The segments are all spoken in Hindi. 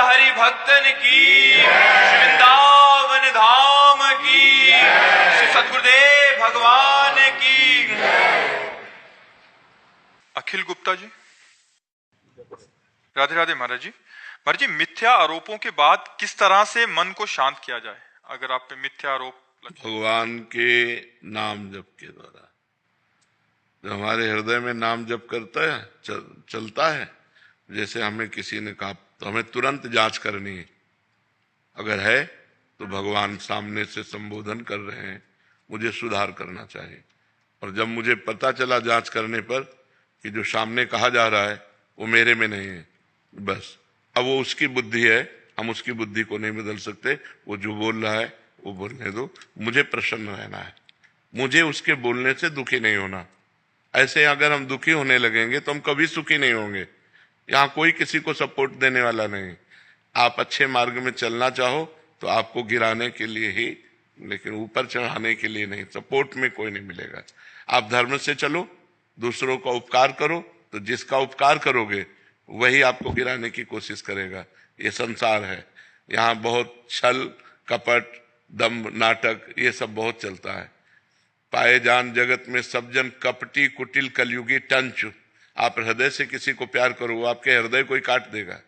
हरि भक्तन की, वृंदावन धाम की, श्री सद्गुरुदेव भगवान की। अखिल गुप्ता जी, राधे राधे महाराज जी। महाराज जी, मिथ्या आरोपों के बाद किस तरह से मन को शांत किया जाए? अगर आप पे मिथ्या आरोप भगवान के नाम जप के द्वारा, जो हमारे हृदय में नाम जप करता है चलता है, जैसे हमें किसी ने कहा तो हमें तुरंत जांच करनी है। अगर है तो भगवान सामने से संबोधन कर रहे हैं, मुझे सुधार करना चाहिए। और जब मुझे पता चला जांच करने पर कि जो सामने कहा जा रहा है वो मेरे में नहीं है, बस अब वो उसकी बुद्धि है, हम उसकी बुद्धि को नहीं बदल सकते। वो जो बोल रहा है वो बोलने दो, मुझे प्रसन्न रहना है, मुझे उसके बोलने से दुखी नहीं होना। ऐसे अगर हम दुखी होने लगेंगे तो हम कभी सुखी नहीं होंगे। यहाँ कोई किसी को सपोर्ट देने वाला नहीं। आप अच्छे मार्ग में चलना चाहो तो आपको गिराने के लिए ही, लेकिन ऊपर चढ़ाने के लिए नहीं। सपोर्ट में कोई नहीं मिलेगा। आप धर्म से चलो, दूसरों का उपकार करो, तो जिसका उपकार करोगे वही आपको गिराने की कोशिश करेगा। ये संसार है, यहाँ बहुत छल कपट दम्भ नाटक ये सब बहुत चलता है। पाए जान जगत में सब जन कपटी कुटिल कलयुगी टंच। आप हृदय से किसी को प्यार करो, वो आपके हृदय को ही काट देगा।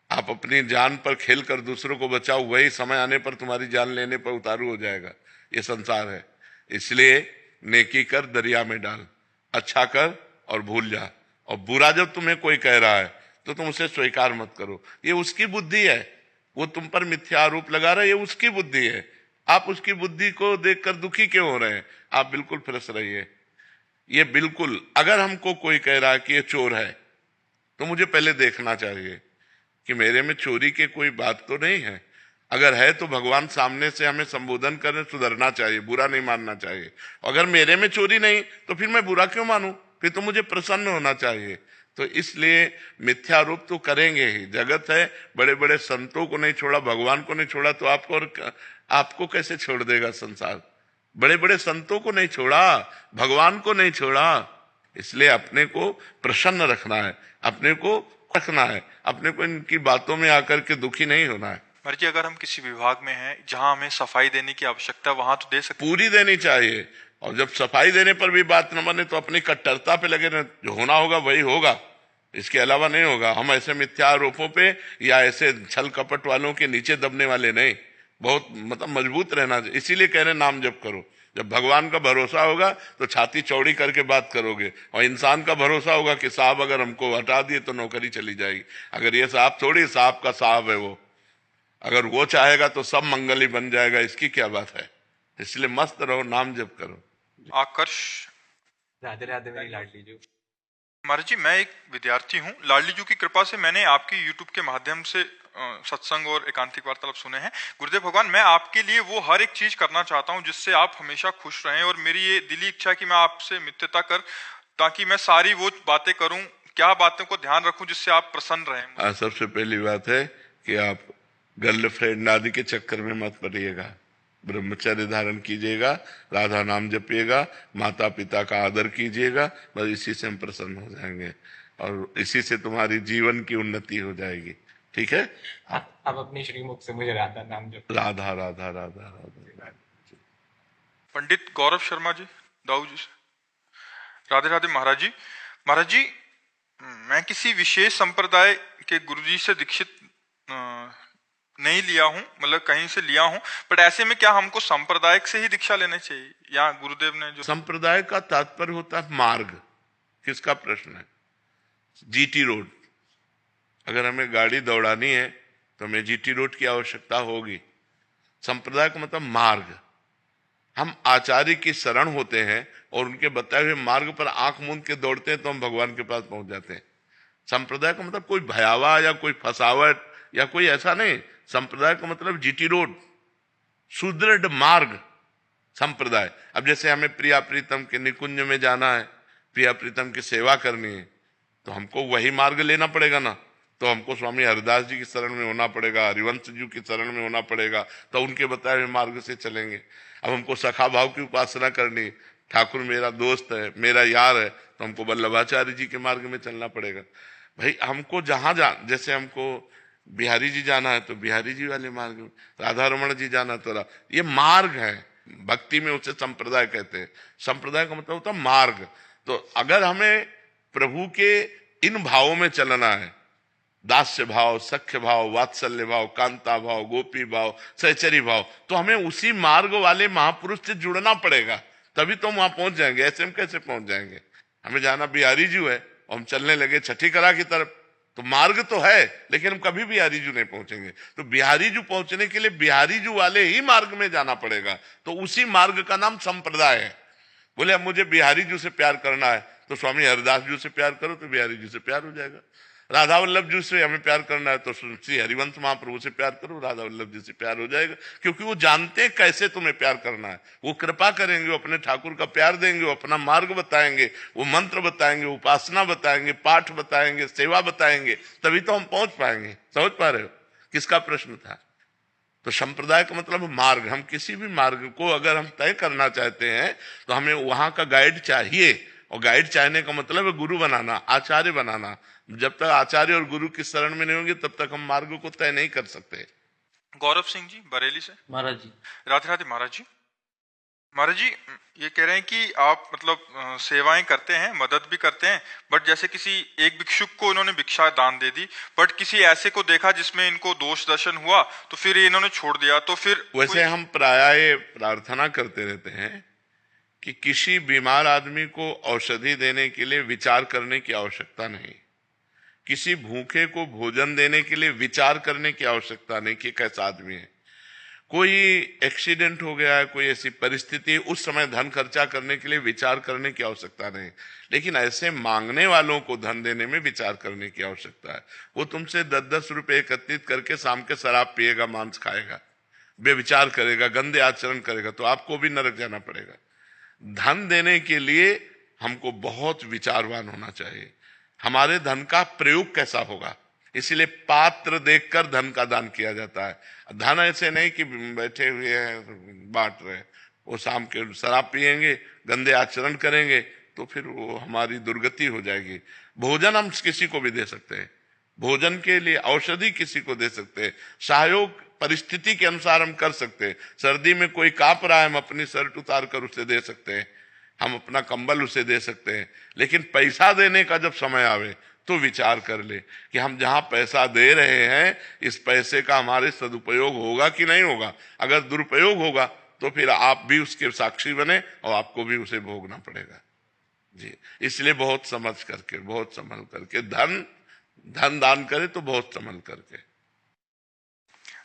आप अपनी जान पर खेल कर दूसरों को बचाओ, वही समय आने पर तुम्हारी जान लेने पर उतारू हो जाएगा। ये संसार है, इसलिए नेकी कर दरिया में डाल, अच्छा कर और भूल जा। और बुरा जब तुम्हें कोई कह रहा है तो तुम उसे स्वीकार मत करो। ये उसकी बुद्धि है, वो तुम पर मिथ्या आरोप लगा रहा है, ये उसकी बुद्धि है। आप उसकी बुद्धि को देखकर दुखी क्यों हो रहे हैं? आप बिल्कुल फ्रेश रहिए। ये बिल्कुल, अगर हमको कोई कह रहा है कि ये चोर है तो मुझे पहले देखना चाहिए कि मेरे में चोरी की कोई बात तो नहीं है। अगर है तो भगवान सामने से हमें संबोधन करें, सुधरना चाहिए, बुरा नहीं मानना चाहिए। अगर मेरे में चोरी नहीं तो फिर मैं बुरा क्यों मानूं? फिर तो मुझे प्रसन्न होना चाहिए। तो इसलिए मिथ्यारोप तो करेंगे ही। जगत है, बड़े बड़े संतों को नहीं छोड़ा, भगवान को नहीं छोड़ा, तो आपको कैसे छोड़ देगा संसार? बड़े बड़े संतों को नहीं छोड़ा, भगवान को नहीं छोड़ा। इसलिए अपने को प्रसन्न रखना है, अपने को रखना है, अपने को इनकी बातों में आकर के दुखी नहीं होना है। मर्जी, अगर हम किसी विभाग में हैं जहां हमें सफाई देने की आवश्यकता, वहां तो दे सकते, पूरी देनी चाहिए। और जब सफाई देने पर भी बात न बने तो अपनी कट्टरता पे लगे रहे। जो होना होगा वही होगा, इसके अलावा नहीं होगा। हम ऐसे मिथ्या आरोपों पे या ऐसे छल कपट वालों के नीचे दबने वाले नहीं, बहुत मतलब मजबूत रहना चाहिए। इसीलिए कह रहे नाम जप करो। जब भगवान का भरोसा होगा तो छाती चौड़ी करके बात करोगे, और इंसान का भरोसा होगा कि साहब अगर हमको हटा दिए तो नौकरी चली जाएगी। अगर ये साहब थोड़ी, साहब का साहब है वो, अगर वो चाहेगा तो सब मंगली बन जाएगा। इसकी क्या बात है? इसलिए मस्त रहो, नाम जप करो। आकर्ष, राधे राधे मेरी लाडली जी। महाराज जी, मैं एक विद्यार्थी हूँ। लाडली जी की कृपा से मैंने आपकी यूट्यूब के माध्यम से सत्संग और एकांतिक वार्तालाप सुने हैं। गुरुदेव भगवान, मैं आपके लिए वो हर एक चीज करना चाहता हूँ जिससे आप हमेशा खुश रहें, और मेरी ये दिली इच्छा है कि मैं आपसे मित्रता कर, ताकि मैं सारी वो बातें करूं, क्या बातों को ध्यान रखूं जिससे आप प्रसन्न रहें। सबसे पहली बात है कि आप गर्लफ्रेंड आदि के चक्कर में मत पड़िएगा। ब्रह्मचर्य धारण कीजिएगा, राधा नाम जपिएगा, माता पिता का आदर कीजिएगा, बस इसी से हम प्रसन्न हो जाएंगे और इसी से तुम्हारी जीवन की उन्नति हो जाएगी। ठीक है? आप अपनी श्रीमुख से मुझे राधा नाम जप। राधा राधा राधा राधा। पंडित गौरव शर्मा जी, दाऊ जी से, राधे राधे महाराज जी। महाराज जी, मैं किसी विशेष संप्रदाय के गुरुजी से दीक्षित नहीं लिया हूं, मतलब कहीं से लिया हूं, बट ऐसे में क्या हमको सांप्रदायिक से ही दीक्षा लेना चाहिए या गुरुदेव ने जो? संप्रदाय का तात्पर्य होता है मार्ग। किसका प्रश्न है? GT road. अगर हमें गाड़ी दौड़ानी है तो हमें जीटी रोड की आवश्यकता होगी। संप्रदाय का मतलब मार्ग। हम आचार्य की शरण होते हैं और उनके बताए हुए मार्ग पर आंख मूंद के दौड़ते हैं तो हम भगवान के पास पहुंच जाते हैं। संप्रदाय का मतलब कोई भयावा या कोई फसावट या कोई ऐसा नहीं। संप्रदाय का मतलब जीटी रोड, सुदृढ़ मार्ग, संप्रदाय। अब जैसे हमें प्रिया प्रीतम के निकुंज में जाना है, प्रिया प्रीतम की सेवा करनी है, तो हमको वही मार्ग लेना पड़ेगा ना। तो हमको स्वामी हरिदास जी की शरण में होना पड़ेगा, हरिवंश जी की शरण में होना पड़ेगा, तो उनके बताए हुए मार्ग से चलेंगे। अब हमको सखा भाव की उपासना करनी, ठाकुर मेरा दोस्त है, मेरा यार है, तो हमको वल्लभाचार्य जी के मार्ग में चलना पड़ेगा। भाई हमको जहां जैसे हमको बिहारी जी जाना है तो बिहारी जी वाले मार्ग में, राधा रमण जी जाना तो ये मार्ग है। भक्ति में उसे संप्रदाय कहते हैं। संप्रदाय का मतलब होता है मार्ग। तो अगर हमें प्रभु के इन भावों में चलना है, दास्य भाव, सख्य भाव, वात्सल्य भाव, कांता भाव, गोपी भाव, सहचरी भाव, तो हमें उसी मार्ग वाले महापुरुष से जुड़ना पड़ेगा, तभी तो हम वहां पहुंच जाएंगे। ऐसे हम कैसे पहुंच जाएंगे? हमें जाना बिहारी जी है और हम चलने लगे छठी कला की तरफ, तो मार्ग तो है लेकिन हम कभी बिहारी जू नहीं पहुंचेंगे। तो बिहारी जू पहुंचने के लिए बिहारी जू वाले ही मार्ग में जाना पड़ेगा। तो उसी मार्ग का नाम संप्रदाय है। बोले अब मुझे बिहारी जू से प्यार करना है तो स्वामी हरिदास जू से प्यार करो तो बिहारी जू से प्यार हो जाएगा। राधा वल्लभ जी से हमें प्यार करना है तो श्री हरिवंश महाप्रभु से प्यार करो, राधा वल्लभ जी से प्यार हो जाएगा। क्योंकि वो जानते हैं कैसे तुम्हें प्यार करना है, वो कृपा करेंगे, वो अपने ठाकुर का प्यार देंगे, वो अपना मार्ग बताएंगे, वो मंत्र बताएंगे, उपासना बताएंगे, पाठ बताएंगे, सेवा बताएंगे, तभी तो हम पहुंच पाएंगे। समझ पा रहे हो किसका प्रश्न था? तो संप्रदाय का मतलब मार्ग। हम किसी भी मार्ग को अगर हम तय करना चाहते हैं तो हमें वहां का गाइड चाहिए, और गाइड चाहने का मतलब है गुरु बनाना, आचार्य बनाना। जब तक आचार्य और गुरु की शरण में नहीं होंगे तब तक हम मार्ग को तय नहीं कर सकते। गौरव सिंह जी बरेली से। महाराज जी, राधे राधे महाराज जी। महाराज जी ये कह रहे हैं कि आप मतलब सेवाएं करते हैं, मदद भी करते हैं, बट जैसे किसी एक भिक्षुक को इन्होंने भिक्षा दान दे दी, बट किसी ऐसे को देखा जिसमें इनको दोष दर्शन हुआ तो फिर ये इन्होंने छोड़ दिया, तो फिर वैसे हम प्रायः प्रार्थना करते रहते हैं कि किसी बीमार आदमी को औषधि देने के लिए विचार करने की आवश्यकता नहीं, किसी भूखे को भोजन देने के लिए विचार करने की आवश्यकता नहीं कि कैसा आदमी है। कोई एक्सीडेंट हो गया है, कोई ऐसी परिस्थिति, उस समय धन खर्चा करने के लिए विचार करने की आवश्यकता नहीं, लेकिन ऐसे मांगने वालों को धन देने में विचार करने की आवश्यकता है। वो तुमसे 10-10 रुपए एकत्रित करके शाम के शराब पिएगा, मांस खाएगा, बेविचार करेगा, गंदे आचरण करेगा, तो आपको भी नरक जाना पड़ेगा। धन देने के लिए हमको बहुत विचारवान होना चाहिए, हमारे धन का प्रयोग कैसा होगा, इसलिए पात्र देखकर धन का दान किया जाता है। धन ऐसे नहीं कि बैठे हुए हैं बांट रहे, वो शाम के शराब पिएंगे, गंदे आचरण करेंगे, तो फिर वो हमारी दुर्गति हो जाएगी। भोजन हम किसी को भी दे सकते हैं, भोजन के लिए औषधि किसी को दे सकते हैं, सहयोग परिस्थिति के अनुसार हम कर सकते हैं। सर्दी में कोई कांप रहा है, हम अपनी शर्ट उतार कर उसे दे सकते हैं, हम अपना कंबल उसे दे सकते हैं। लेकिन पैसा देने का जब समय आवे तो विचार कर ले कि हम जहां पैसा दे रहे हैं इस पैसे का हमारे सदुपयोग होगा कि नहीं होगा। अगर दुरुपयोग होगा तो फिर आप भी उसके साक्षी बने और आपको भी उसे भोगना पड़ेगा जी। इसलिए बहुत समझ करके, बहुत संभल करके धन दान करे तो बहुत संभल करके।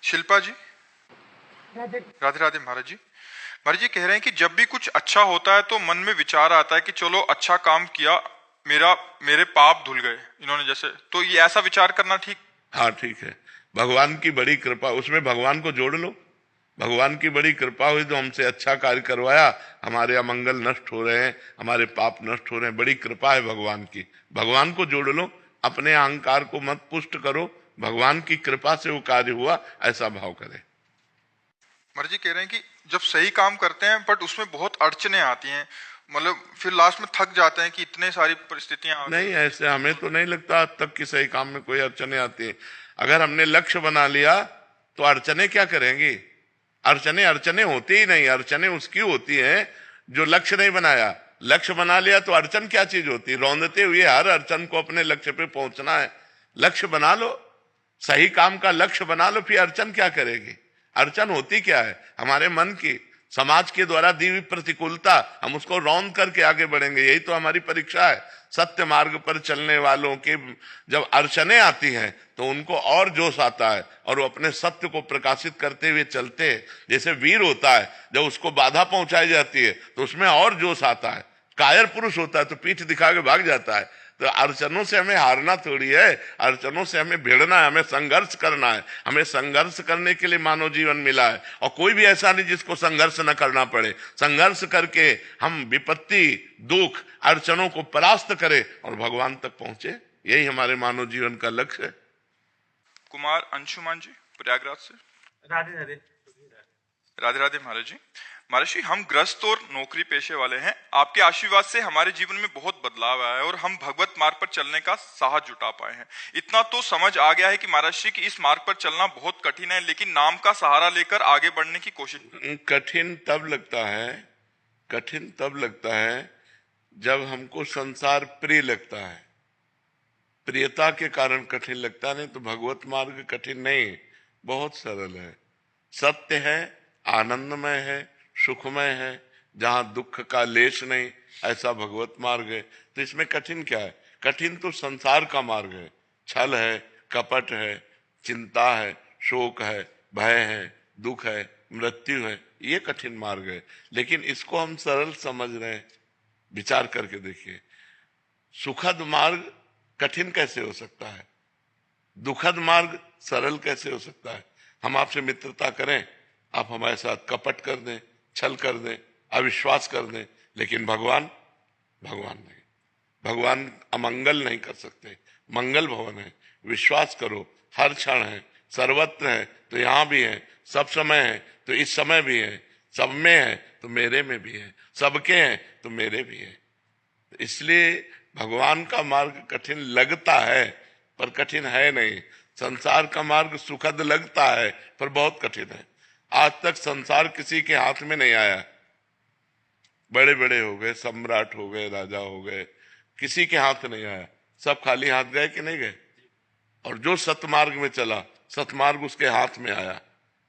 शिल्पा जी। राधे राधे महाराज जी। महाराज जी कह रहे हैं कि जब भी कुछ अच्छा होता है तो मन में विचार आता है कि चलो अच्छा काम किया, मेरे पाप धुल गए इन्होंने जैसे, तो ये ऐसा विचार करना ठीक? हाँ ठीक है, भगवान की बड़ी कृपा, उसमें भगवान को जोड़ लो। भगवान की बड़ी कृपा हुई तो हमसे अच्छा कार्य करवाया, हमारे अमंगल नष्ट हो रहे हैं, हमारे पाप नष्ट हो रहे हैं, बड़ी कृपा है भगवान की। भगवान को जोड़ लो, अपने अहंकार को मत पुष्ट करो, भगवान की कृपा से वो कार्य हुआ ऐसा भाव करें। महाराज जी कह रहे हैं कि जब सही काम करते हैं बट उसमें बहुत अड़चने आती हैं, मतलब फिर लास्ट में थक जाते हैं कि इतने सारी परिस्थितियां नहीं, ऐसे हमें तो नहीं लगता आज तक कि सही काम में कोई अड़चने आती है। अगर हमने लक्ष्य बना लिया तो अड़चने क्या करेंगी? अड़चने होती ही नहीं, अड़चने उसकी होती हैं जो लक्ष्य नहीं बनाया। लक्ष्य बना लिया तो अड़चन क्या चीज होती है? रौंदते हुए हर अड़चन को अपने लक्ष्य पे पहुंचना है। लक्ष्य बना लो, सही काम का लक्ष्य बना लो, फिर अड़चन क्या करेगी? अड़चन होती क्या है? हमारे मन की, समाज के द्वारा दी हुई प्रतिकूलता, हम उसको रौंद करके आगे बढ़ेंगे, यही तो हमारी परीक्षा है। सत्य मार्ग पर चलने वालों के जब अड़चने आती हैं तो उनको और जोश आता है और वो अपने सत्य को प्रकाशित करते हुए चलते हैं। जैसे वीर होता है, जब उसको बाधा पहुंचाई जाती है तो उसमें और जोश आता है। कायर पुरुष होता है तो पीठ दिखा के भाग जाता है। तो अड़चनों से हमें हारना थोड़ी है, अड़चनों से हमें भिड़ना है, हमें संघर्ष करना है। हमें संघर्ष करने के लिए मानव जीवन मिला है और कोई भी ऐसा नहीं जिसको संघर्ष न करना पड़े। संघर्ष करके हम विपत्ति, दुख, अड़चनों को परास्त करें और भगवान तक पहुंचे, यही हमारे मानव जीवन का लक्ष्य है। कुमार अंशुमान जी प्रयागराज से। राधे राधे। राधे राधे महाराज जी। महाराज जी, हम गृहस्थ और नौकरी पेशे वाले हैं। आपके आशीर्वाद से हमारे जीवन में बहुत बदलाव आया है और हम भगवत मार्ग पर चलने का साहस जुटा पाए हैं। इतना तो समझ आ गया है कि महाराज जी कि इस मार्ग पर चलना बहुत कठिन है, लेकिन नाम का सहारा लेकर आगे बढ़ने की कोशिश। कठिन तब लगता है, कठिन तब लगता है जब हमको संसार प्रिय लगता है। प्रियता के कारण कठिन लगता, नहीं तो भगवत मार्ग कठिन नहीं, बहुत सरल है, सत्य है, आनंदमय है, सुखमय है, जहां दुख का लेश नहीं, ऐसा भगवत मार्ग है। तो इसमें कठिन क्या है? कठिन तो संसार का मार्ग है, छल है, कपट है, चिंता है, शोक है, भय है, दुख है, मृत्यु है, ये कठिन मार्ग है। लेकिन इसको हम सरल समझ रहे हैं। विचार करके देखिए, सुखद मार्ग कठिन कैसे हो सकता है? दुखद मार्ग सरल कैसे हो सकता है? हम आपसे मित्रता करें, आप हमारे साथ कपट कर दें, छल कर दें, अविश्वास कर दें, लेकिन भगवान नहीं। भगवान अमंगल नहीं कर सकते, मंगल भवन है। विश्वास करो, हर क्षण है, सर्वत्र है तो यहाँ भी है, सब समय है तो इस समय भी है, सब में है तो मेरे में भी है, सबके हैं तो मेरे भी है। इसलिए भगवान का मार्ग कठिन लगता है पर कठिन है नहीं। संसार का मार्ग सुखद लगता है पर बहुत कठिन है। आज तक संसार किसी के हाथ में नहीं आया। बड़े बड़े हो गए, सम्राट हो गए, राजा हो गए, किसी के हाथ नहीं आया। सब खाली हाथ गए कि नहीं गए? और जो सतमार्ग में चला, सतमार्ग उसके हाथ में आया।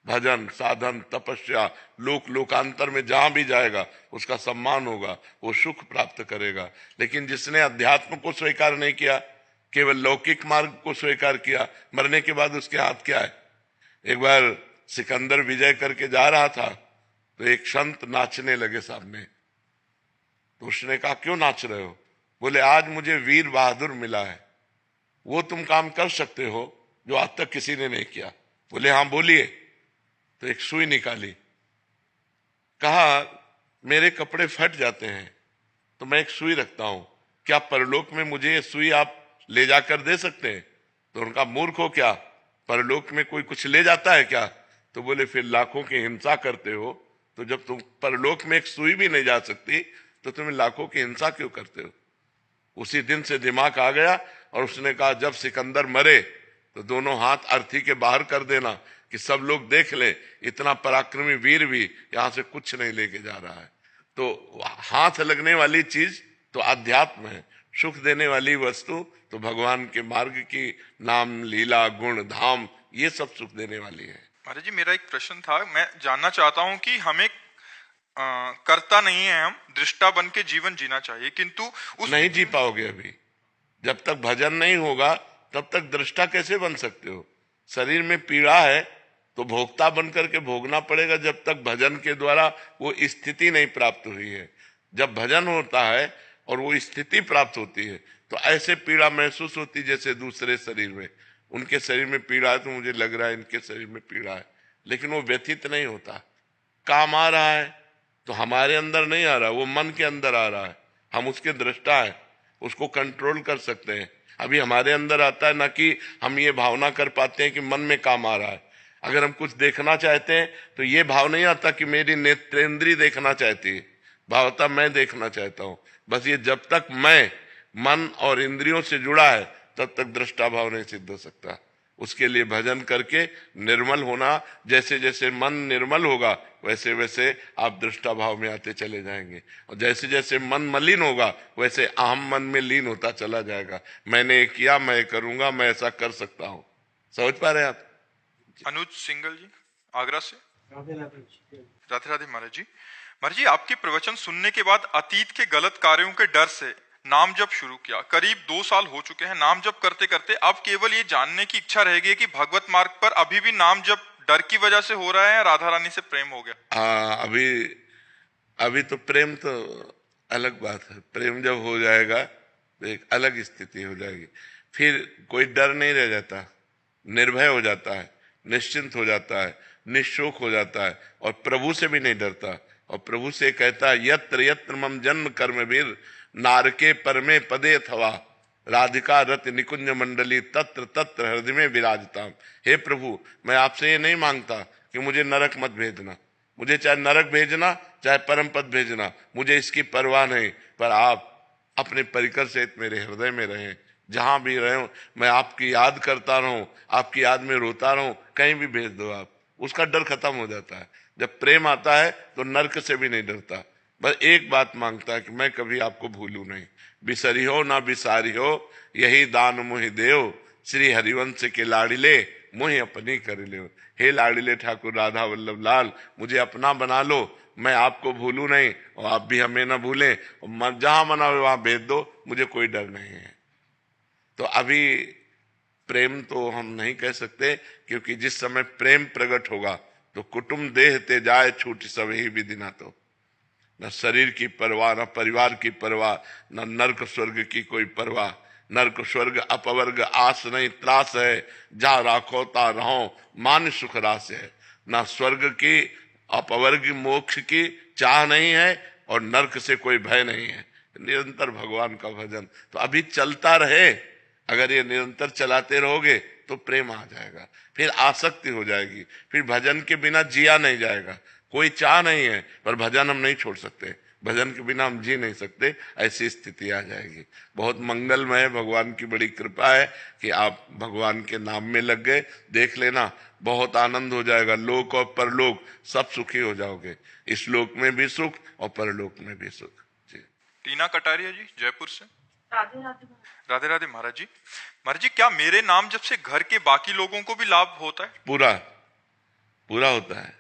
भजन, साधन, तपस्या, लोकांतर में जहां भी जाएगा उसका सम्मान होगा, वो सुख प्राप्त करेगा। लेकिन जिसने अध्यात्म को स्वीकार नहीं किया, केवल लौकिक मार्ग को स्वीकार किया, मरने के बाद उसके हाथ क्या है? एक बार सिकंदर विजय करके जा रहा था तो एक संत नाचने लगे सामने। तो उसने कहा, क्यों नाच रहे हो? बोले, आज मुझे वीर बहादुर मिला है, वो तुम काम कर सकते हो जो आज तक किसी ने नहीं किया। बोले, हाँ बोलिए। तो एक सुई निकाली, कहा, मेरे कपड़े फट जाते हैं तो मैं एक सुई रखता हूं, क्या परलोक में मुझे ये सुई आप ले जाकर दे सकते हैं? तो उनका, मूर्ख हो क्या, परलोक में कोई कुछ ले जाता है क्या? तो बोले, फिर लाखों की हिंसा करते हो, तो जब तुम परलोक में एक सुई भी नहीं जा सकती तो तुम लाखों की हिंसा क्यों करते हो? उसी दिन से दिमाग आ गया और उसने कहा, जब सिकंदर मरे तो दोनों हाथ अर्थी के बाहर कर देना कि सब लोग देख ले, इतना पराक्रमी वीर भी यहां से कुछ नहीं लेके जा रहा है। तो हाथ लगने वाली चीज तो अध्यात्म है, सुख देने वाली वस्तु तो भगवान के मार्ग की नाम, लीला, गुण, धाम, ये सब सुख देने वाली है। महाराज जी, मेरा एक प्रश्न था, मैं जानना चाहता हूं कि हमें करता नहीं है, हम दृष्टा बन के जीवन जीना चाहिए, किंतु नहीं जी पाओगे अभी। जब तक भजन नहीं होगा तब तक दृष्टा कैसे बन सकते हो? शरीर में पीड़ा है तो भोक्ता बन करके भोगना पड़ेगा जब तक भजन के द्वारा वो स्थिति नहीं प्राप्त हुई है। जब भजन होता है और वो स्थिति प्राप्त होती है तो ऐसे पीड़ा महसूस होती जैसे दूसरे शरीर में। उनके शरीर में पीड़ा है तो मुझे लग रहा है इनके शरीर में पीड़ा है, लेकिन वो व्यथित नहीं होता। काम आ रहा है तो हमारे अंदर नहीं आ रहा, वो मन के अंदर आ रहा है। हम उसके दृष्टा है, उसको कंट्रोल कर सकते हैं। अभी हमारे अंदर आता है ना कि हम ये भावना कर पाते हैं कि मन में काम आ रहा है। अगर हम कुछ देखना चाहते हैं तो ये भाव नहीं आता कि मेरी नेत्रेंद्री देखना चाहती है, भाव आता मैं देखना चाहता हूं। बस ये जब तक मैं मन और इंद्रियों से जुड़ा है तब तक दृष्टा भाव नहीं सिद्ध हो सकता। उसके लिए भजन करके निर्मल होना, जैसे जैसे मन निर्मल होगा वैसे वैसे आप दृष्टा भाव में आते चले जाएंगे, और जैसे जैसे मन मलिन होगा वैसे अहम मन में लीन होता चला जाएगा। मैंने ये किया, मैं करूंगा, मैं ऐसा कर सकता हूं। समझ पा रहे हैं आप? अनुज सिंगल जी, आगरा से। राधे राधे महाराज जी। महाराज जी, आपके प्रवचन सुनने के बाद अतीत के गलत कार्यों के डर से नाम जप शुरू किया। करीब 2 साल हो चुके हैं नाम जप करते करते। अब केवल ये जानने की इच्छा रह गई कि भगवत मार्ग पर अभी भी नाम जप डर की वजह से हो रहा है, राधा रानी से प्रेम हो गया? अभी तो प्रेम तो अलग बात है। प्रेम जब हो जाएगा तो एक अलग स्थिति हो जाएगी, फिर कोई डर नहीं रह जाता, निर्भय हो जाता है, निश्चिंत हो जाता है, निशोक हो जाता है, और प्रभु से भी नहीं डरता। और प्रभु से कहता है, यत्र यत्र मम जन्म कर्म वीर नारके परमे पदे थवा राधिका रत निकुंज मंडली तत्र तत्र हृदय में विराजता। हे प्रभु, मैं आपसे ये नहीं मांगता कि मुझे नरक मत भेजना, मुझे चाहे नरक भेजना चाहे परम पद भेजना, मुझे इसकी परवाह नहीं, पर आप अपने परिकर सहित मेरे हृदय में रहें। जहां भी रहे मैं आपकी याद करता रहूं, आपकी याद में रोता रहूं, कहीं भी भेज दो आप, उसका डर खत्म हो जाता है। जब प्रेम आता है तो नरक से भी नहीं डरता, बस एक बात मांगता है कि मैं कभी आपको भूलूं नहीं। बिसरी हो ना बिसारी हो, यही दान मुहि देव, श्री हरिवंश के लाडिले मुहि अपनी कर ले। हे लाडिले ठाकुर राधा वल्लभ लाल, मुझे अपना बना लो, मैं आपको भूलूं नहीं और आप भी हमें ना भूलें, और जहां मना हो वहां भेज दो, मुझे कोई डर नहीं है। तो अभी प्रेम तो हम नहीं कह सकते, क्योंकि जिस समय प्रेम प्रकट होगा तो कुटुंब देह ते जाए छूट सब ही विधि ना, तो न शरीर की परवाह, न परिवार की परवाह, न नरक स्वर्ग की कोई परवाह। नरक स्वर्ग अपवर्ग आस नहीं त्रास है, जा राखो ता रहो मान सुख रास है। न स्वर्ग की अपवर्ग मोक्ष की चाह नहीं है और नरक से कोई भय नहीं है। निरंतर भगवान का भजन तो अभी चलता रहे, अगर ये निरंतर चलाते रहोगे तो प्रेम आ जाएगा, फिर आसक्ति हो जाएगी, फिर भजन के बिना जिया नहीं जाएगा। कोई चाह नहीं है पर भजन हम नहीं छोड़ सकते, भजन के बिना हम जी नहीं सकते, ऐसी स्थिति आ जाएगी। बहुत मंगलमय है, भगवान की बड़ी कृपा है कि आप भगवान के नाम में लग गए। देख लेना बहुत आनंद हो जाएगा, लोक और परलोक सब सुखी हो जाओगे, इस लोक में भी सुख और परलोक में भी सुख। जी। टीना कटारिया जी जयपुर से। राधे राधे। राधे राधे महाराज जी। महाराज जी, क्या मेरे नाम जब से घर के बाकी लोगों को भी लाभ होता है? पूरा पूरा होता है,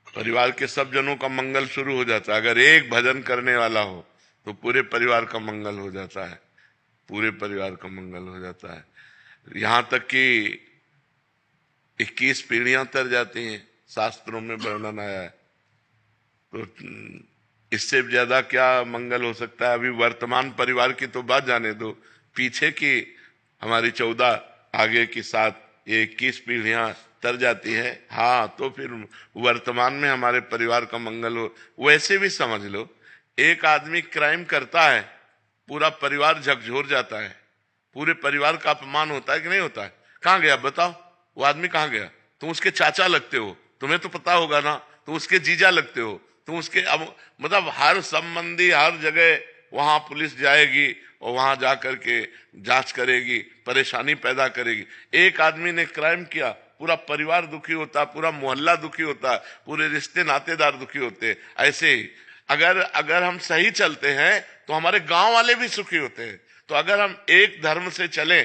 परिवार के सब जनों का मंगल शुरू हो जाता है। अगर एक भजन करने वाला हो तो पूरे परिवार का मंगल हो जाता है, पूरे परिवार का मंगल हो जाता है। यहां तक कि 21 पीढ़ियां तर जाती हैं, शास्त्रों में वर्णन आया है। तो इससे ज्यादा क्या मंगल हो सकता है? अभी वर्तमान परिवार की तो बात जाने दो, पीछे की हमारी 14 आगे की 7, ये 21 पीढ़ियां तर जाती है। हाँ, तो फिर वर्तमान में हमारे परिवार का मंगल हो। वैसे भी समझ लो, एक आदमी क्राइम करता है, पूरा परिवार झकझोर जाता है, पूरे परिवार का अपमान होता है कि नहीं होता है? कहाँ गया बताओ वो आदमी, कहाँ गया? तुम उसके चाचा लगते हो, तुम्हें तो पता होगा ना, तुम उसके जीजा लगते हो, तुम उसके मतलब हर संबंधी हर जगह वहां पुलिस जाएगी और वहां जाकर के जांच करेगी, परेशानी पैदा करेगी। एक आदमी ने क्राइम किया, पूरा परिवार दुखी होता, पूरा मोहल्ला दुखी होता, पूरे रिश्ते नातेदार दुखी होते। ऐसे ही अगर हम सही चलते हैं तो हमारे गांव वाले भी सुखी होते हैं। तो अगर हम एक धर्म से चले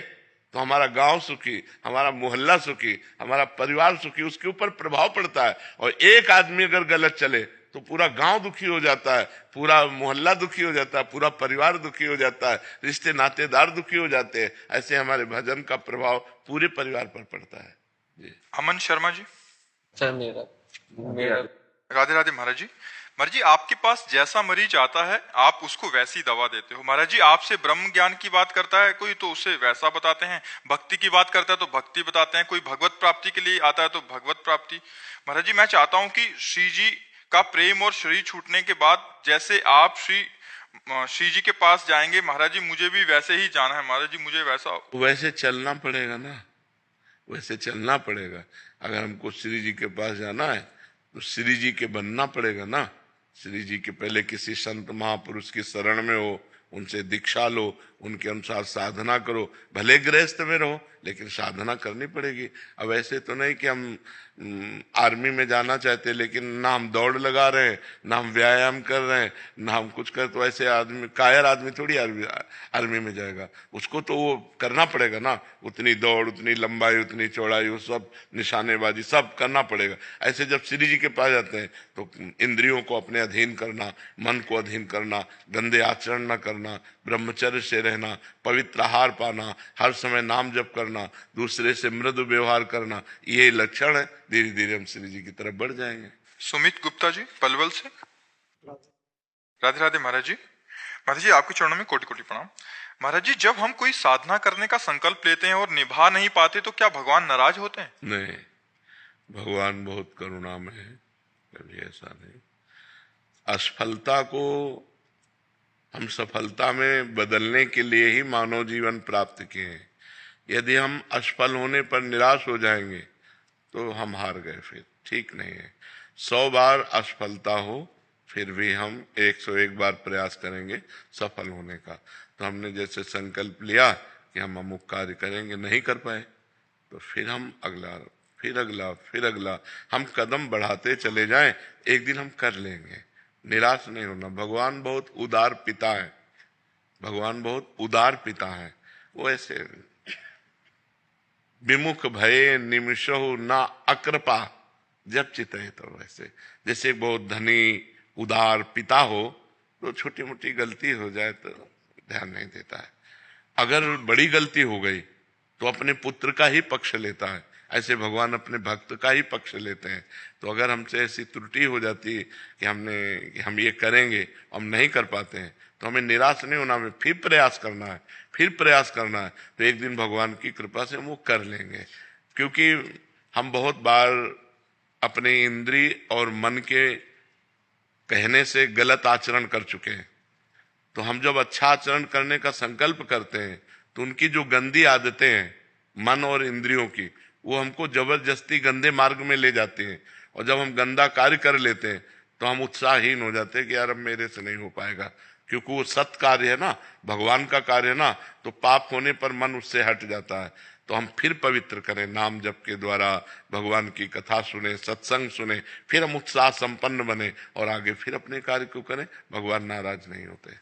तो हमारा गांव सुखी, हमारा मोहल्ला सुखी, हमारा परिवार सुखी, उसके ऊपर प्रभाव पड़ता है। और एक आदमी अगर गलत चले तो पूरा गांव दुखी हो जाता है, पूरा मोहल्ला दुखी हो जाता है, पूरा परिवार दुखी हो जाता है, रिश्ते नातेदार दुखी हो जाते हैं। ऐसे हमारे भजन का प्रभाव पूरे परिवार पर पड़ता है। जी। अमन शर्मा जी। सर मेरा मेरा राधे राधे महाराज जी। महाराज जी, आपके पास जैसा मरीज आता है आप उसको वैसी दवा देते हो। महाराज जी, आपसे ब्रह्म ज्ञान की बात करता है कोई तो उसे वैसा बताते हैं, भक्ति की बात करता है तो भक्ति बताते हैं, कोई भगवत प्राप्ति के लिए आता है तो भगवत प्राप्ति। महाराज जी, मैं चाहता हूं कि श्री जी का प्रेम और शरीर छूटने के बाद जैसे आप श्री जी के पास जाएंगे, महाराज जी मुझे भी वैसे ही जाना है। महाराज जी मुझे वैसे चलना पड़ेगा ना, वैसे चलना पड़ेगा। अगर हमको श्री जी के पास जाना है तो श्री जी के बनना पड़ेगा ना। श्री जी के पहले किसी संत महापुरुष की शरण में हो, उनसे दीक्षा लो, उनके अनुसार साधना करो, भले गृहस्थ में रहो लेकिन साधना करनी पड़ेगी। अब ऐसे तो नहीं कि हम आर्मी में जाना चाहते लेकिन ना हम दौड़ लगा रहे हैं, ना हम व्यायाम कर रहे हैं, ना हम कुछ कर, तो ऐसे आदमी कायर आदमी थोड़ी आर्मी में जाएगा। उसको तो वो करना पड़ेगा ना, उतनी दौड़, उतनी लंबाई, उतनी चौड़ाई, वो सब निशानेबाजी सब करना पड़ेगा। ऐसे जब श्री जी के पास जाते हैं तो इंद्रियों को अपने अधीन करना, मन को अधीन करना, गंदे आचरण न करना, ब्रह्मचर्य से रहना, पवित्र आहार पाना, हर समय नाम जप करना, दूसरे से मृदु व्यवहार करना, ये लक्षण है। धीरे धीरे हम श्री जी की तरफ बढ़ जाएंगे। सुमित गुप्ता जी पलवल से। राधे राधे महाराज जी। महाराज जी, आपके चरणों में कोटि कोटि प्रणाम। महाराज जी, जब हम कोई साधना करने का संकल्प लेते हैं और निभा नहीं पाते तो क्या भगवान नाराज होते हैं? नहीं, भगवान बहुत करुणामय है, कभी ऐसा नहीं। असफलता को हम सफलता में बदलने के लिए ही मानव जीवन प्राप्त किए हैं। यदि हम असफल होने पर निराश हो जाएंगे तो हम हार गए, फिर ठीक नहीं है। 100 बार असफलता हो फिर भी हम 101 बार प्रयास करेंगे सफल होने का। तो हमने जैसे संकल्प लिया कि हम अमुक कार्य करेंगे, नहीं कर पाए तो फिर हम अगला, फिर अगला, फिर अगला, हम कदम बढ़ाते चले जाएं, एक दिन हम कर लेंगे। निराश नहीं होना। भगवान बहुत उदार पिता है, भगवान बहुत उदार पिता है। वो ऐसे विमुख भये निमिषहु ना अकृपा जब चितय तो वैसे, जैसे एक बहुत धनी उदार पिता हो तो छोटी मोटी गलती हो जाए तो ध्यान नहीं देता है, अगर बड़ी गलती हो गई तो अपने पुत्र का ही पक्ष लेता है। ऐसे भगवान अपने भक्त का ही पक्ष लेते हैं। तो अगर हमसे ऐसी त्रुटि हो जाती है कि हम ये करेंगे, हम नहीं कर पाते हैं, तो हमें निराश नहीं होना, हमें फिर प्रयास करना है, फिर प्रयास करना है। तो एक दिन भगवान की कृपा से हम वो कर लेंगे। क्योंकि हम बहुत बार अपने इंद्रिय और मन के कहने से गलत आचरण कर चुके हैं। तो हम जब अच्छा आचरण करने का संकल्प करते हैं तो उनकी जो गंदी आदतें हैं मन और इंद्रियों की, वो हमको जबरदस्ती गंदे मार्ग में ले जाती हैं। और जब हम गंदा कार्य कर लेते हैं तो हम उत्साहहीन हो जाते हैं कि यार अब मेरे से नहीं हो पाएगा, क्योंकि वो सत्य कार्य है ना, भगवान का कार्य है ना, तो पाप होने पर मन उससे हट जाता है। तो हम फिर पवित्र करें, नाम जप के द्वारा भगवान की कथा सुने, सत्संग सुने, फिर हम उत्साह संपन्न बने और आगे फिर अपने कार्य को करें। भगवान नाराज नहीं होते।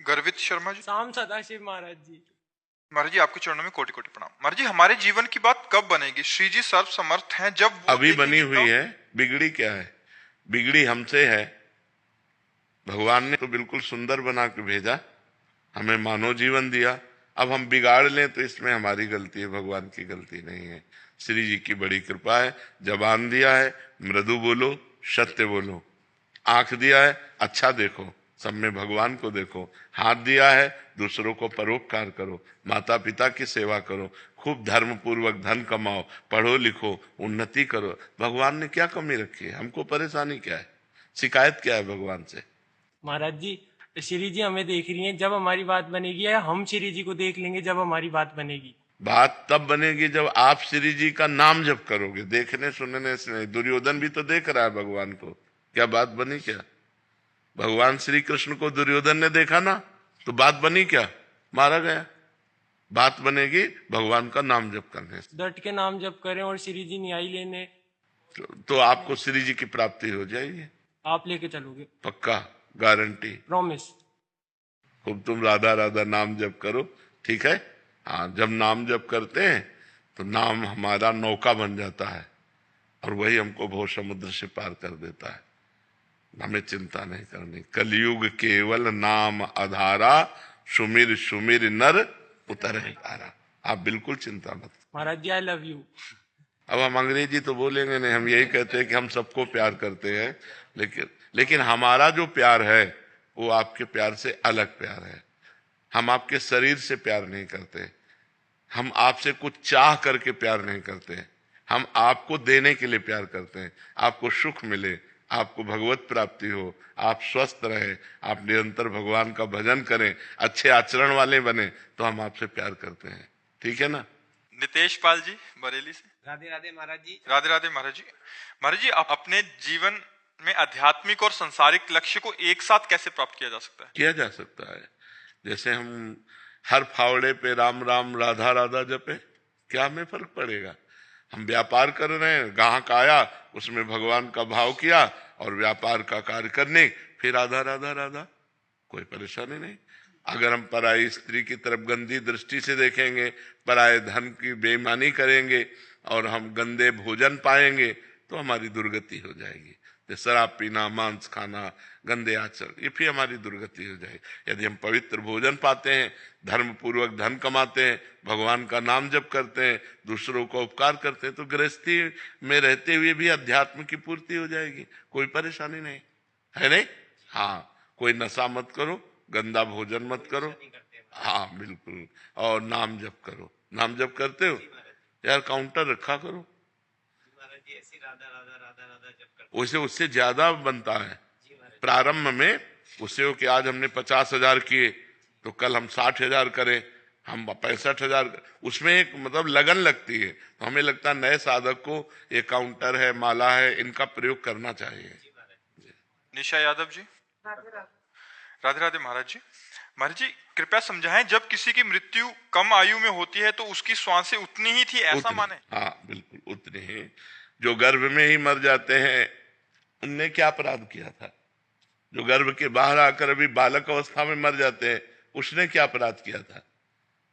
गर्वित शर्मा जी। शाम सदाशिव महाराज जी। महाराज जी आपके चरणों में कोटि कोटि प्रणाम। महाराज जी हमारे जीवन की बात कब बनेगी? श्री जी सर्व समर्थ हैं, जब वो अभी बनी हुई है। बिगड़ी क्या है? बिगड़ी हमसे है। भगवान ने तो बिल्कुल सुंदर बना के भेजा, हमें मानव जीवन दिया। अब हम बिगाड़ लें तो इसमें हमारी गलती है, भगवान की गलती नहीं है। श्री जी की बड़ी कृपा है। जबान दिया है, मृदु बोलो, सत्य बोलो। आंख दिया है, अच्छा देखो, सब में भगवान को देखो। हाथ दिया है, दूसरों को परोपकार करो, माता पिता की सेवा करो, खूब धर्म पूर्वक धन कमाओ, पढ़ो लिखो, उन्नति करो। भगवान ने क्या कमी रखी है? हमको परेशानी क्या है? शिकायत क्या है भगवान से? महाराज जी श्री जी हमें देख रही हैं, जब हमारी बात बनेगी, या हम श्री जी को देख लेंगे जब हमारी बात बनेगी? बात तब बनेगी जब आप श्री जी का नाम जप करोगे। देखने सुनने से नहीं। दुर्योधन भी तो देख रहा है भगवान को, क्या बात बनी क्या? भगवान श्री कृष्ण को दुर्योधन ने देखा ना, तो बात बनी क्या? मारा गया। बात बनेगी भगवान का नाम जप करने से। डट के नाम जप करें और श्री जी न्याय लेने, तो आपको श्री जी की प्राप्ति हो जाएगी। आप लेके चलोगे? पक्का, गारंटी, प्रॉमिस। खूब तुम राधा राधा नाम जप करो, ठीक है? हाँ, जब नाम जप करते हैं तो नाम हमारा नौका बन जाता है और वही हमको भव समुद्र से पार कर देता है। हमें चिंता नहीं करनी। कलयुग केवल नाम आधारा, सुमिर सुमिर नर उतरे तारा। आप बिल्कुल चिंता मत। महाराज जी आई लव यू। अब हम अंग्रेजी तो बोलेंगे नहीं, हम यही कहते हैं कि हम सबको प्यार करते हैं, लेकिन हमारा जो प्यार है वो आपके प्यार से अलग प्यार है। हम आपके शरीर से प्यार नहीं करते, हम आपसे कुछ चाह करके प्यार नहीं करते, हम आपको देने के लिए प्यार करते हैं। आपको सुख मिले, आपको भगवत प्राप्ति हो, आप स्वस्थ रहे, आप निरंतर भगवान का भजन करें, अच्छे आचरण वाले बने, तो हम आपसे प्यार करते हैं। ठीक है ना? नितेश पाल जी बरेली से। राधे राधे महाराज जी। राधे राधे महाराज जी। महाराज जी आप अपने जीवन में आध्यात्मिक और संसारिक लक्ष्य को एक साथ कैसे प्राप्त किया जा सकता है? किया जा सकता है। जैसे हम हर फावड़े पे राम राम राधा राधा जपे, क्या हमें फर्क पड़ेगा? हम व्यापार कर रहे हैं, ग्राहक आया, उसमें भगवान का भाव किया और व्यापार का कार्य करने, फिर राधा राधा राधा, कोई परेशानी नहीं। अगर हम पराई स्त्री की तरफ गंदी दृष्टि से देखेंगे, पराये धन की बेईमानी करेंगे और हम गंदे भोजन पाएंगे तो हमारी दुर्गति हो जाएगी। शराब पीना, मांस खाना, गंदे आचरण, ये फिर हमारी दुर्गति हो जाएगी। यदि हम पवित्र भोजन पाते हैं, धर्म पूर्वक धन कमाते हैं, भगवान का नाम जप करते हैं, दूसरों को उपकार करते हैं, तो गृहस्थी में रहते हुए भी अध्यात्म की पूर्ति हो जाएगी। कोई परेशानी नहीं है, नहीं? हाँ, कोई नशा मत करो, गंदा भोजन मत करो, हाँ बिल्कुल, और नाम जप करो। नाम जप करते हो यार, काउंटर रखा करो, उसे उससे ज्यादा बनता है। प्रारंभ में उससे हो कि आज हमने 50,000 किए तो कल हम 60,000 करें, हम 65,000 उसमें एक मतलब लगन लगती है। तो हमें लगता है नए साधक को ये काउंटर है, माला है, इनका प्रयोग करना चाहिए। निशा यादव जी। राधे राधे महाराज जी। महाराज जी कृपया समझाएं, जब किसी की मृत्यु कम आयु में होती है तो उसकी श्वासें उतनी ही थी, ऐसा माने? हाँ बिल्कुल उतनी ही। जो गर्भ में ही मर जाते हैं उनने क्या अपराध किया था? जो गर्भ के बाहर आकर अभी बालक अवस्था में मर जाते हैं उसने क्या अपराध किया था?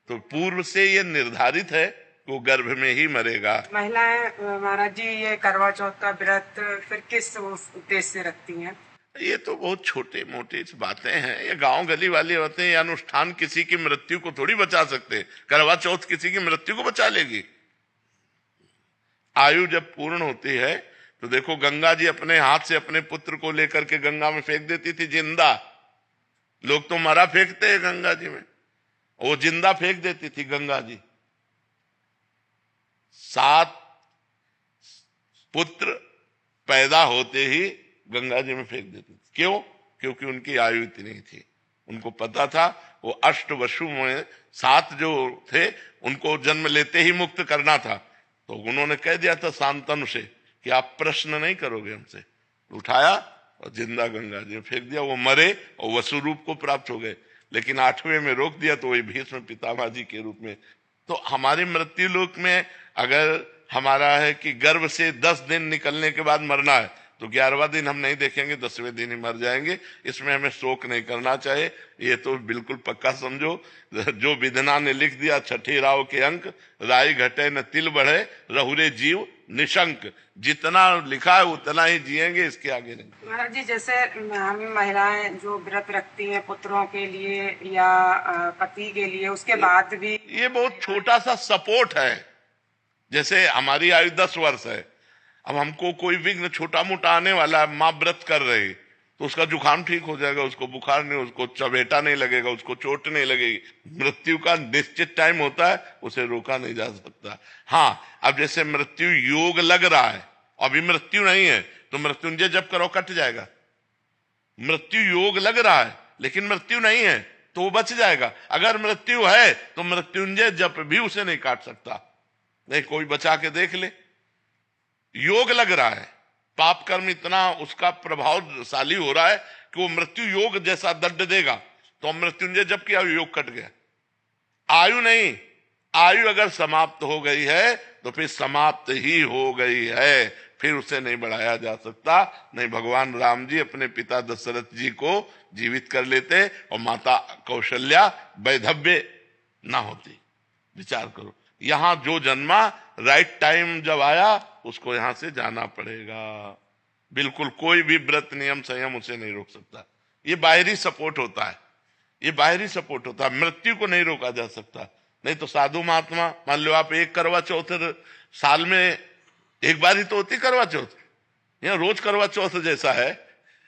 तो पूर्व से ये निर्धारित है वो गर्भ में ही मरेगा। महिलाएं महाराज जी ये करवा चौथ का व्रत फिर किस उद्देश्य से रखती हैं? ये तो बहुत छोटे मोटे बातें हैं, ये गांव गली वाली बातें। ये अनुष्ठान किसी की मृत्यु को थोड़ी बचा सकते। करवा चौथ किसी की मृत्यु को बचा लेगी? आयु जब पूर्ण होती है तो देखो गंगा जी अपने हाथ से अपने पुत्र को लेकर के गंगा में फेंक देती थी जिंदा। लोग तो मरा फेंकते हैं गंगा जी में, वो जिंदा फेंक देती थी गंगा जी। 7 पुत्र पैदा होते ही गंगा जी में फेंक देती थी। क्यों? क्योंकि उनकी आयु इतनी थी। उनको पता था वो अष्टवसु में 7 जो थे उनको जन्म लेते ही मुक्त करना था। तो उन्होंने कह दिया था शांतनु से कि आप प्रश्न नहीं करोगे हमसे। उठाया और जिंदा गंगा जी में फेंक दिया। वो मरे और वसु रूप को प्राप्त हो गए। लेकिन 8वें में रोक दिया तो वही भीष्म पितामह जी के रूप में। तो हमारे मृत्यु लोक में अगर हमारा है कि गर्भ से 10 दिन निकलने के बाद मरना है तो 11वां दिन हम नहीं देखेंगे, 10वें दिन ही मर जाएंगे। इसमें हमें शोक नहीं करना चाहिए। ये तो बिल्कुल पक्का समझो, जो विधना ने लिख दिया 6ठे राव के अंक, राय घटे न तिल बढ़े रहुरे जीव निशंक। जितना लिखा है उतना ही जिएंगे, इसके आगे नहीं। महाराज जी जैसे हम महिलाएं जो व्रत रखती हैं पुत्रों के लिए या पति के लिए, उसके बाद भी ये बहुत छोटा सा सपोर्ट है। जैसे हमारी आयु 10 वर्ष है, अब हमको कोई विघ्न छोटा मोटा आने वाला है, माँ व्रत कर रही तो उसका जुकाम ठीक हो जाएगा, उसको बुखार नहीं, उसको चबेटा नहीं लगेगा, उसको चोट नहीं लगेगी। मृत्यु का निश्चित टाइम होता है, उसे रोका नहीं जा सकता। हाँ, अब जैसे मृत्यु योग लग रहा है, अभी मृत्यु नहीं है तो मृत्युंजय जप करो कट जाएगा। मृत्यु योग लग रहा है लेकिन मृत्यु नहीं है तो वो बच जाएगा। अगर मृत्यु है तो मृत्युंजय जप भी उसे नहीं काट सकता। नहीं, कोई बचा के देख ले। योग लग रहा है, पाप कर्म इतना उसका प्रभावशाली हो रहा है कि वो मृत्यु योग जैसा दंड देगा। तो मृत्युंजय जब किया योग कट गया। आयु नहीं, आयु अगर समाप्त हो गई है तो फिर समाप्त ही हो गई है, फिर उसे नहीं बढ़ाया जा सकता। नहीं, भगवान राम जी अपने पिता दशरथ जी को जीवित कर लेते और माता कौशल्या वैधव्य ना होती। विचार करो, यहां जो जन्मा राइट टाइम जब आया उसको यहां से जाना पड़ेगा। बिल्कुल कोई भी व्रत नियम संयम उसे नहीं रोक सकता। ये बाहरी सपोर्ट होता है, ये बाहरी सपोर्ट होता है, मृत्यु को नहीं रोका जा सकता। नहीं तो साधु महात्मा, मान लो आप एक करवा चौथ साल में एक बार ही तो होती करवा चौथ, यहाँ रोज करवा चौथ जैसा है।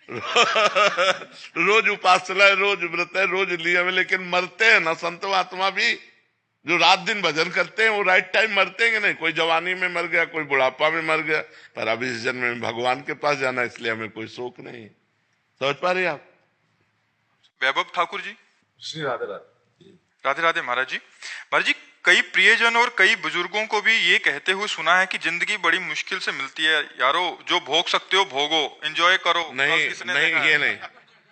रोज उपासना है, रोज व्रत है, रोज लिया में, लेकिन मरते हैं ना संत महात्मा भी। जो रात दिन भजन करते हैं वो राइट टाइम मरते हैं कि नहीं? कोई जवानी में मर गया, कोई बुढ़ापा में मर गया, पर अब इस जन्म में भगवान के पास जाना, इसलिए हमें कोई शोक नहीं। समझ पा रहे आप? वैभव ठाकुर जी। श्री राधे राधे। राधे राधे महाराज जी। महाराज जी, कई प्रियजन और कई बुजुर्गों को भी ये कहते हुए सुना है कि जिंदगी बड़ी मुश्किल से मिलती है। यारो, जो भोग सकते हो भोगो, एंजॉय करो। नहीं, ये नहीं।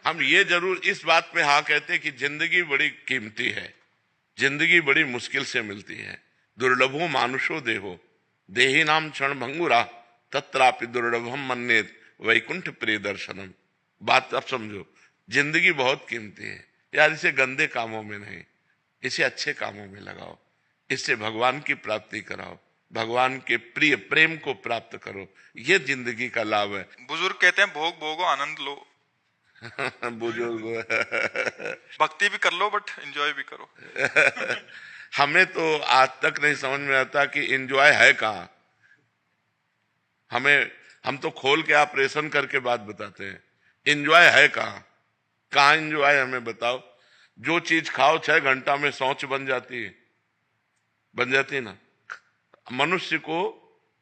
हम ये जरूर इस बात पे हाँ कहते हैं कि जिंदगी बड़ी कीमती है, जिंदगी बड़ी मुश्किल से मिलती है। दुर्लभो मानुषो देहो देही नाम क्षण भंगुरा तत्रापि दुर्लभम मन्येत वैकुंठ प्रिय दर्शनम। बात अब समझो, जिंदगी बहुत कीमती है यार। इसे गंदे कामों में नहीं, इसे अच्छे कामों में लगाओ। इससे भगवान की प्राप्ति कराओ, भगवान के प्रिय प्रेम को प्राप्त करो। ये जिंदगी का लाभ है। बुजुर्ग कहते हैं भोग भोगो आनंद लो। बुजुर्ग भक्ति भी कर लो बट एंजॉय भी करो। हमें तो आज तक नहीं समझ में आता कि एंजॉय है कहाँ। हम तो खोल के ऑपरेशन करके बात बताते हैं, एंजॉय है कहाँ? कहाँ एंजॉय हमें बताओ। जो चीज खाओ 6 घंटा में शौच बन जाती है, बन जाती है ना। मनुष्य को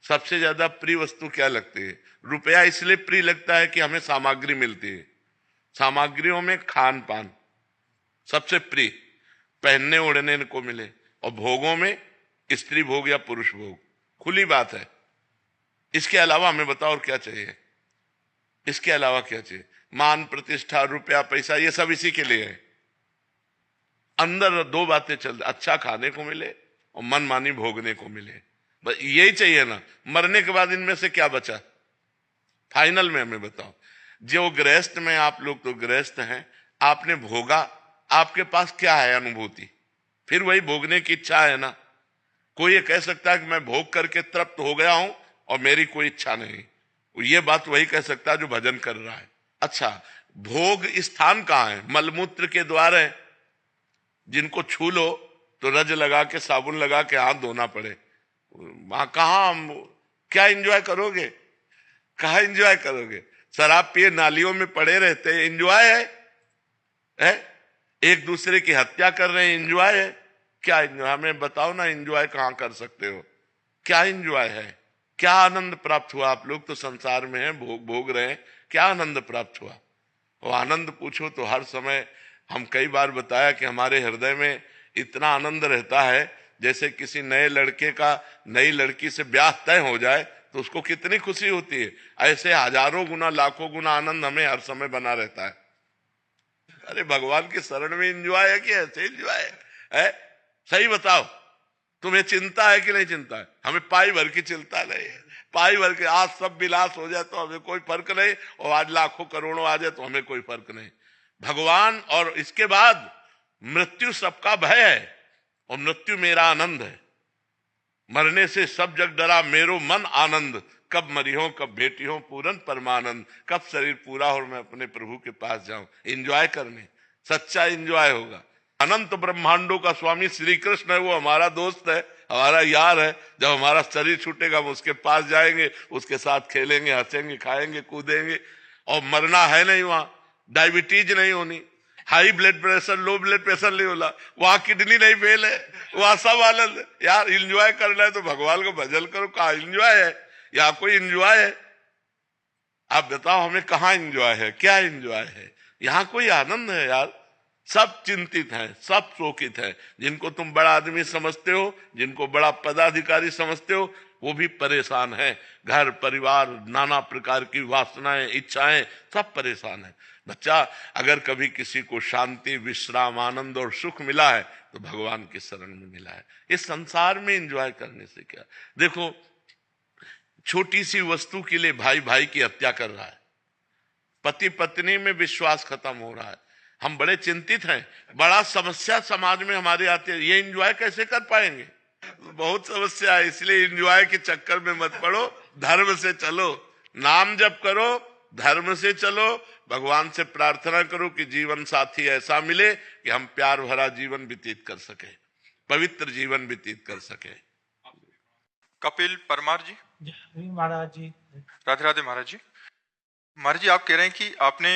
सबसे ज्यादा प्रिय वस्तु क्या लगती है? रुपया इसलिए प्रिय लगता है कि हमें सामग्री मिलती है। सामग्रियों में खान पान सबसे प्रिय। पहनने ओढ़ने को मिले, और भोगों में स्त्री भोग या पुरुष भोग, खुली बात है। इसके अलावा हमें बताओ और क्या चाहिए? इसके अलावा क्या चाहिए? मान प्रतिष्ठा, रुपया, पैसा, ये सब इसी के लिए है। अंदर दो बातें चल, अच्छा खाने को मिले और मनमानी भोगने को मिले, बस यही चाहिए ना। मरने के बाद इनमें से क्या बचा? फाइनल में हमें बताओ। जो गृहस्थ में, आप लोग तो गृहस्थ हैं, आपने भोगा, आपके पास क्या है अनुभूति? फिर वही भोगने की इच्छा है ना। कोई ये कह सकता है कि मैं भोग करके तृप्त हो गया हूं और मेरी कोई इच्छा नहीं, ये बात वही कह सकता है जो भजन कर रहा है। अच्छा, भोग स्थान कहाँ है? मलमूत्र के द्वार है, जिनको छू लो तो रज लगा के, साबुन लगा के हाथ धोना पड़े। वहां कहाँ क्या एंजॉय करोगे? कहाँ एंजॉय करोगे? शराब पिए नालियों में पड़े रहते, एंजॉय है? एक दूसरे की हत्या कर रहे हैं, एंजॉय है? क्या एंजॉय? हमें बताओ ना, एंजॉय कहाँ कर सकते हो? क्या एंजॉय है? क्या आनंद प्राप्त हुआ? आप लोग तो संसार में हैं, भोग रहे हैं, क्या आनंद प्राप्त हुआ? और आनंद पूछो तो हर समय, हम कई बार बताया कि हमारे हृदय में इतना आनंद रहता है, जैसे किसी नए लड़के का नई लड़की से ब्याह तय हो जाए तो उसको कितनी खुशी होती है, ऐसे हजारों गुना, लाखों गुना आनंद हमें हर समय बना रहता है। अरे भगवान की शरण में एंजॉय है कि ऐसे एंजॉय है? सही बताओ, तुम्हें चिंता है कि नहीं चिंता है? हमें पाई भर की चिंता नहीं है। पाई भर के आज सब विलास हो जाए तो हमें कोई फर्क नहीं, और आज लाखों करोड़ों आ जाए तो हमें कोई फर्क नहीं। भगवान, और इसके बाद मृत्यु सबका भय है और मृत्यु मेरा आनंद है। मरने से सब जग डरा मेरो मन आनंद, कब मरी हो कब भेटी हो पूरन परमानंद, कब शरीर पूरा हो और मैं अपने प्रभु के पास जाऊं। एंजॉय करने, सच्चा एंजॉय होगा। अनंत ब्रह्मांडों का स्वामी श्री कृष्ण है, वो हमारा दोस्त है, हमारा यार है। जब हमारा शरीर छूटेगा हम उसके पास जाएंगे, उसके साथ खेलेंगे, हंसेंगे, खाएंगे, कूदेंगे। और मरना है नहीं, वहां डायबिटीज नहीं होनी, high blood pressure, low blood pressure नहीं होला, वहां किडनी नहीं फेल है, वहां सब आनंद। यार एंजॉय करना है तो भगवान को भजन करो। कहाँ एंजॉय है? या कोई एंजॉय है? आप बताओ हमें, कहाँ एंजॉय है? क्या एंजॉय है? यहाँ कोई आनंद है यार? सब चिंतित हैं, सब शोकित हैं। जिनको तुम बड़ा आदमी समझते हो, जिनको बड़ा पदाधिकारी समझते हो, वो भी परेशान है। घर परिवार, नाना प्रकार की वासनाएं, इच्छाएं, सब परेशान है। बच्चा, अगर कभी किसी को शांति, विश्राम, आनंद और सुख मिला है तो भगवान की शरण में मिला है। इस संसार में एंजॉय करने से क्या? देखो, छोटी सी वस्तु के लिए भाई भाई की हत्या कर रहा है, पति पत्नी में विश्वास खत्म हो रहा है। हम बड़े चिंतित हैं, बड़ा समस्या समाज में हमारे आते हैं। ये एंजॉय कैसे कर पाएंगे? बहुत समस्या है। इसलिए एंजॉय के चक्कर में मत पड़ो, धर्म से चलो, नाम जप करो, धर्म से चलो। भगवान से प्रार्थना करो कि जीवन साथी ऐसा मिले कि हम प्यार भरा जीवन व्यतीत कर सके, पवित्र जीवन व्यतीत कर सके। कपिल परमार जी। महाराज जी। राधे राधे महाराज जी। महाराज जी, आप कह रहे हैं कि आपने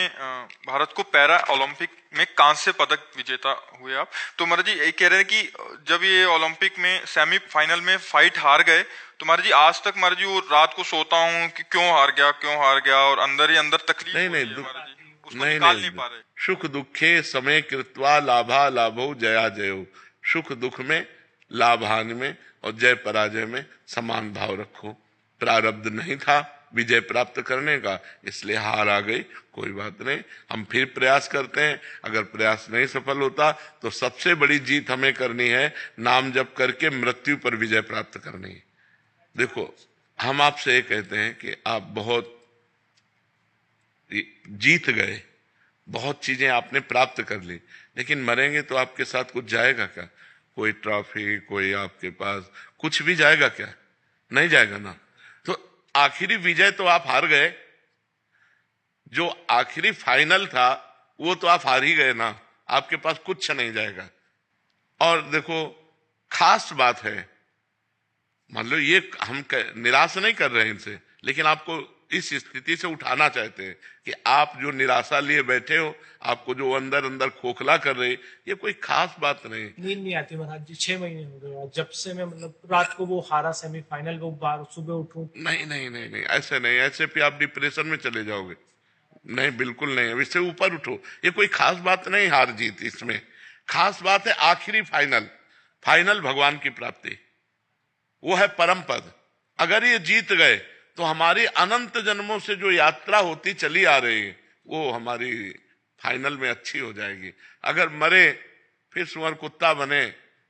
भारत को पैरा ओलंपिक में कांस्य पदक विजेता हुए आप, तो महाराज जी ये कह रहे हैं कि जब ये ओलंपिक में सेमीफाइनल में फाइट हार गए, तो महाराज जी आज तक महाराज जी वो रात को सोता हूँ कि क्यों हार गया, और अंदर ही अंदर तकलीफ नहीं, होती नहीं, है महाराज जी, उसको नहीं, निकाल नहीं, नहीं पा रहे। सुख दुखे समय कृत्वा लाभा लाभो जया जयो। सुख दुख में, लाभ हानि में और जय पराजय में समान भाव रखो। प्रारब्ध नहीं था विजय प्राप्त करने का, इसलिए हार आ गई, कोई बात नहीं, हम फिर प्रयास करते हैं। अगर प्रयास नहीं सफल होता तो सबसे बड़ी जीत हमें करनी है, नाम जप करके मृत्यु पर विजय प्राप्त करनी है। देखो, हम आपसे ये कहते हैं कि आप बहुत जीत गए, बहुत चीजें आपने प्राप्त कर ली, लेकिन मरेंगे तो आपके साथ कुछ जाएगा क्या? कोई ट्रॉफी, कोई आपके पास कुछ भी जाएगा क्या? नहीं जाएगा ना। तो आखिरी विजय तो आप हार गए, जो आखिरी फाइनल था वो तो आप हार ही गए ना, आपके पास कुछ नहीं जाएगा। और देखो, खास बात है, मान लो ये हम निराश नहीं कर रहे हैं इनसे, लेकिन आपको इस स्थिति से उठाना चाहते हैं कि आप जो निराशा लिए बैठे हो, आपको जो अंदर अंदर खोखला कर रहे, ये कोई खास बात नहीं। नींद नहीं आती महाराज जी, 6 महीने हो गए जब से मैं, मतलब रात को वो हारा सेमीफाइनल, वो बार सुबह उठूं। नहीं नहीं नहीं नहीं, ऐसे नहीं, ऐसे फिर आप डिप्रेशन में चले जाओगे। नहीं, बिल्कुल नहीं, इससे ऊपर उठो। ये कोई खास बात नहीं हार जीत, इसमें खास बात है आखिरी फाइनल भगवान की प्राप्ति, वो है परम पद। अगर ये जीत गए तो हमारी अनंत जन्मों से जो यात्रा होती चली आ रही है वो हमारी फाइनल में अच्छी हो जाएगी। अगर मरे फिर सुअर कुत्ता बने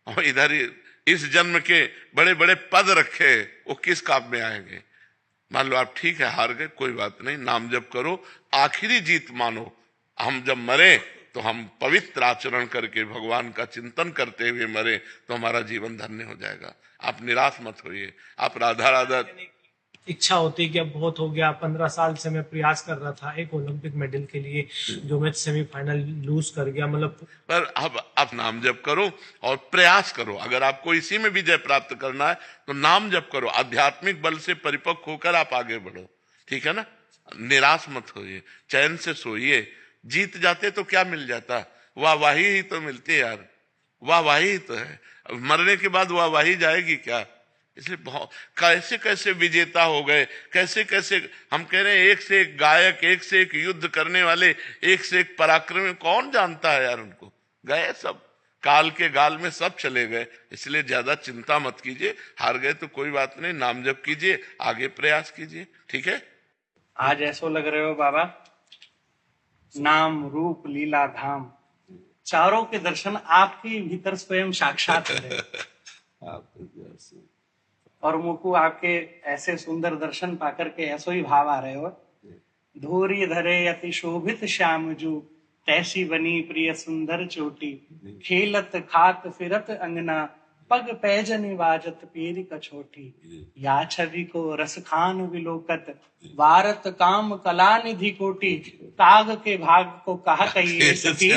और इधर ही इस जन्म के बड़े बड़े पद रखे, वो किस काम में आएंगे। मान लो आप ठीक है हार गए, कोई बात नहीं, नाम जप करो, आखिरी जीत मानो। हम जब मरे तो हम पवित्र आचरण करके भगवान का चिंतन करते हुए मरे तो हमारा जीवन धन्य हो जाएगा। आप निराश मत होइए। आप राधा राधा इच्छा होती है कि अब बहुत हो गया, 15 साल से मैं प्रयास कर रहा था एक ओलंपिक मेडल के लिए, जो मैं सेमीफाइनल लूज कर गया, मतलब। पर अब आप नाम जप करो और प्रयास करो। अगर आपको इसी में विजय प्राप्त करना है तो नाम जप करो, आध्यात्मिक बल से परिपक्व होकर आप आगे बढ़ो, ठीक है ना। निराश मत होइए, चैन से सोइए। जीत जाते तो क्या मिल जाता, वाहवाही ही तो मिलती है यार, वाहवाही ही तो है। मरने के बाद वाहवाही जाएगी क्या। इसलिए बहुत कैसे कैसे विजेता हो गए, कैसे कैसे हम कह रहे हैं, एक से एक गायक, एक से एक युद्ध करने वाले, एक से एक पराक्रमी, कौन जानता है यार उनको। गए सब, काल के गाल में सब चले गए। इसलिए ज्यादा चिंता मत कीजिए, हार गए तो कोई बात नहीं, नाम जप कीजिए, आगे प्रयास कीजिए, ठीक है। आज ऐसो लग रहे हो बाबा, नाम रूप लीला धाम चारों के दर्शन आपके भीतर स्वयं साक्षात है। और मुझको आपके ऐसे सुंदर दर्शन पाकर के ऐसो ही भाव आ रहे हो, धोरी धरे अति शोभित श्याम जू, तैसी बनी प्रिय सुंदर चोटी, खेलत खात फिरत अंगना, पग पैजनि बाजत पीर कछोटी, या छवि को रस खान विलोकत, वारत काम कला निधि कोटि, काग के भाग को कहा कहिए सखी,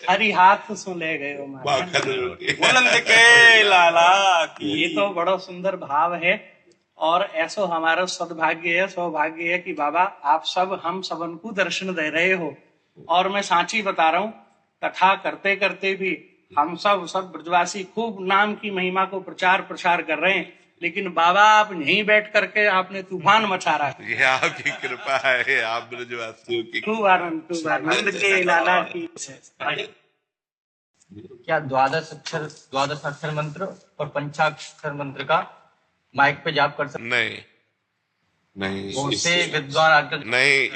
हरि हाथ सो ले गए हो बुलंद के लाला की। ये तो बड़ा सुंदर भाव है। और ऐसो हमारा सौभाग्य है कि बाबा आप सब हम सबन को दर्शन दे रहे हो। और मैं सांची बता रहा हूँ, कथा करते करते भी हम सब ब्रजवासी खूब नाम की महिमा को प्रचार प्रसार कर रहे हैं, लेकिन बाबा आप यहीं बैठ करके आपने तूफान मचा रहा है। ये आपकी कृपा है, आप ब्रजवासियों की। खूब आनंद के लाला की। क्या द्वादश अक्षर मंत्र और पंचाक्षर मंत्र का माइक पे जाप कर सकते? नहीं उससे विद्वान आजकल नहीं,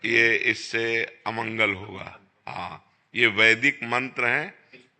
ये इससे अमंगल होगा। हाँ, ये वैदिक मंत्र हैं,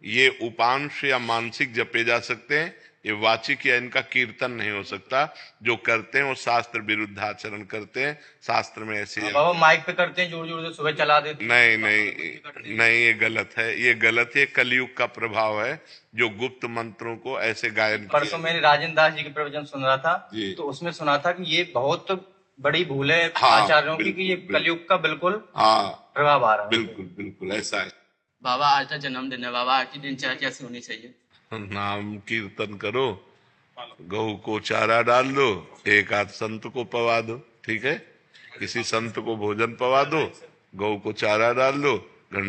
ये उपांश या मानसिक जपे जा सकते हैं, ये वाचिक या इनका कीर्तन नहीं हो सकता। जो करते हैं वो शास्त्र विरुद्ध आचरण करते हैं। शास्त्र में ऐसे बाबा माइक पे करते हैं, जोर जोर से सुबह चला देते हैं। नहीं, ये गलत है, ये गलत है। कलयुग का प्रभाव है जो गुप्त मंत्रों को ऐसे गायन। परसों मैंने राजेंद्र दास जी के प्रवचन सुन रहा था, तो उसमें सुना था कि ये बहुत बड़ी भूल है आचार्यों की, कि ये कलयुग का बिल्कुल प्रभाव आ रहा है। बिल्कुल ऐसा है। बाबा आज का जन्मदिन है, बाबा आज की दिनचर्या कैसी होनी चाहिए? नाम कीर्तन करो, गऊ को चारा डाल दो, एक आध संत को पवा दो, ठीक है। किसी संत को भोजन पवा दो, गऊ को चारा डाल दो, घंटे